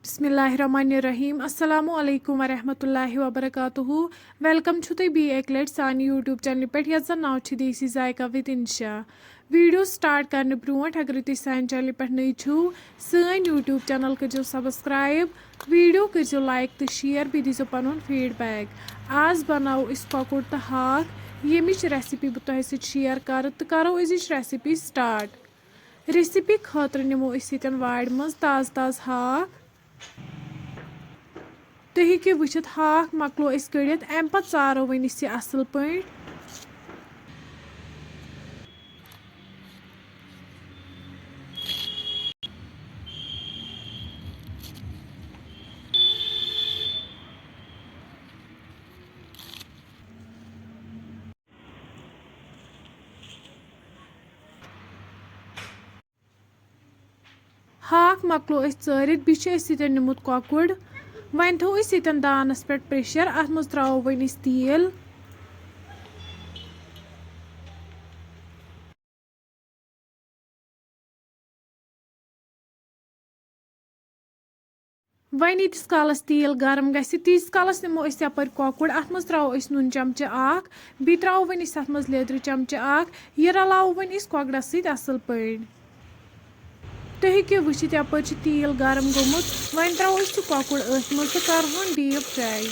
बिस्मिल्लाहिर्रहमानिर्रहीम अस्सलामु अलैकुम वरहमतुल्लाहि वबरकातुहू वेलकम छु तुम बी एक लट सान यूट्यूब चैनल पे यथ जन नाव देसी जायका विद इंशा वीडियो स्टार्ट करने ब्रोट अगर तुम सान चैनल पे नई छो सान यूट्यूब चैनल करो सब्सक्राइब वीडियो करो लाइक तो शेयर बी दीजो पन फीडबैक आज बनाओ इस कोकुड तो हाक यमिच रेसिपी बह तुह शेयर कर तो करो अजिच रेसिपी स्टार्ट रेसिपी खतर निमो वाड़ मज ताज़ ताज़ हाक तुम हेको वुचित हाक मकलो कड़ित अम पत चारो वन यह असल पे हाक मकलो चारित बे निमुत कोकुड वन थो दानस पे प्रेशर अत मज त्रो वन तेल वन यीस कालस तेल गर्म गीस कालस निमो यपर कोकुड अत मज त्रो नून चमचे बे त्रो वन अत मज लेदर चमचे यह रलाव वन कोकड़स असल पे तुम हेको वुचित यपर तेल गर्म गोमुत वन त्रो कोकुड अथ मज तो करहोन डीप फ्राई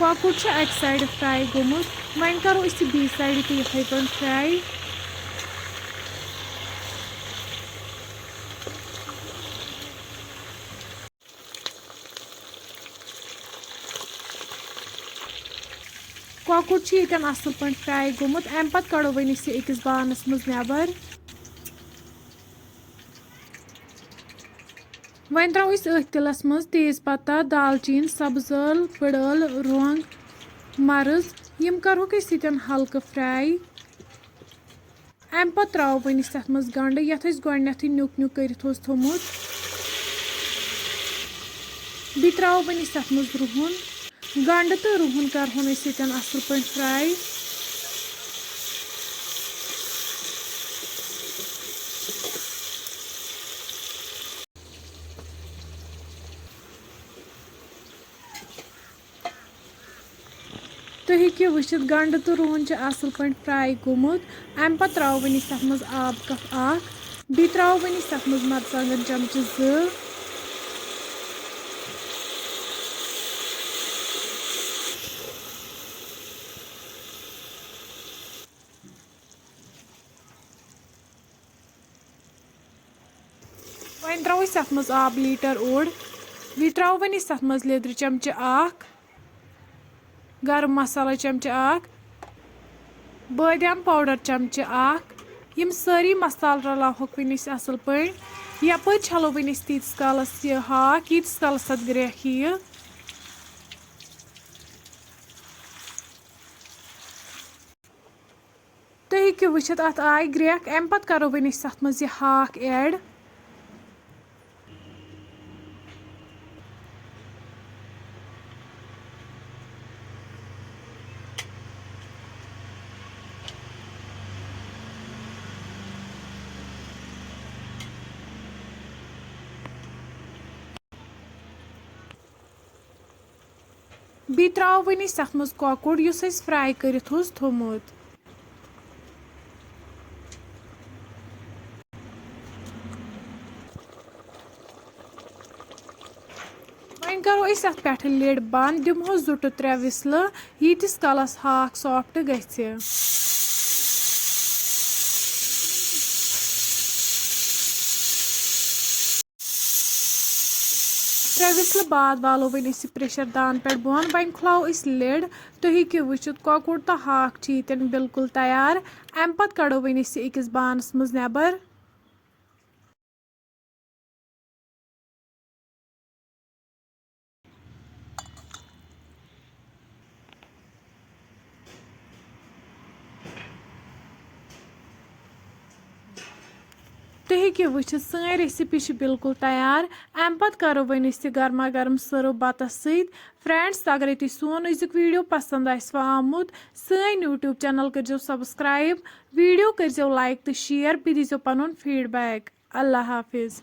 कोकुड अक साइड फ्राई गोमुत वन करो बी साइड तो ये पे फ्राई कोकुड ये असल पे फ्राई गोमुत अम पत कड़ो वन अकिस बानस मज नबर वन त्रो अथ तिलस मज तेज पत्ता दालचीन सब्ज ٲल बड़ ٲल रंग मर्ज यम करोक हल्क फ्राई अम पत त्रो वन तथ मज गंड यथ गोडनथ न्युक न्युक कर थोमुत बे त्रो वन तथ मज रुहन गंड तो रुहन करहोन असल पे फ्राई तुम हेको वुचित गंड तो रुहन असल पे फ्राई गोमुत अम पत त्रो वन तथ मज आब कप बे त्रो वन तथ मज मरचांगन चमचे वन त्रो तथ मज आब लीटर ओड बे त्रो वन तथ मज लेदर चमचे गरम मसाला चमचे बादाम पाउडर चमचे यम सारी मसाल रलावक वन असल पे यपर छलो वन तीस कालस यह हाक यीस कालस तथ ग्रेख यह तुम हेको वुचित अत आय ग्रेख अम पत करो वन तथ मज यह हाक ऐड बे त्रो वन तथ मज कोकुड युस फ्राई कर थोमुत वन करो अत पे लिड बंद दिमहो 2 to 3 विसल यीस कालस हाक सॉफ्ट गि 3 विसल बाद वालो वन प्रेशर दान पे बोन वन खुलाओ लिड तुम हेको वुचित कोकुड तो हाक बिल्कुल तैयार अम पत कड़ो वन अकिस बानस मज नबर तुम हेकियो वुचित सं रेसिपी बिल्कुल तैयार। अम पत करो वन अस गर्मा गर्म सर्व बतस सत। फ्रेंड्स अगर तुम सोन अजुक वीडियो पसंद आमुत सन यूट्यूब चैनल करो सब्सक्राइब, वीडियो करो लाइक तो शेयर, बे दीजो पनुन फीडबैक। अल्लाह हाफिज।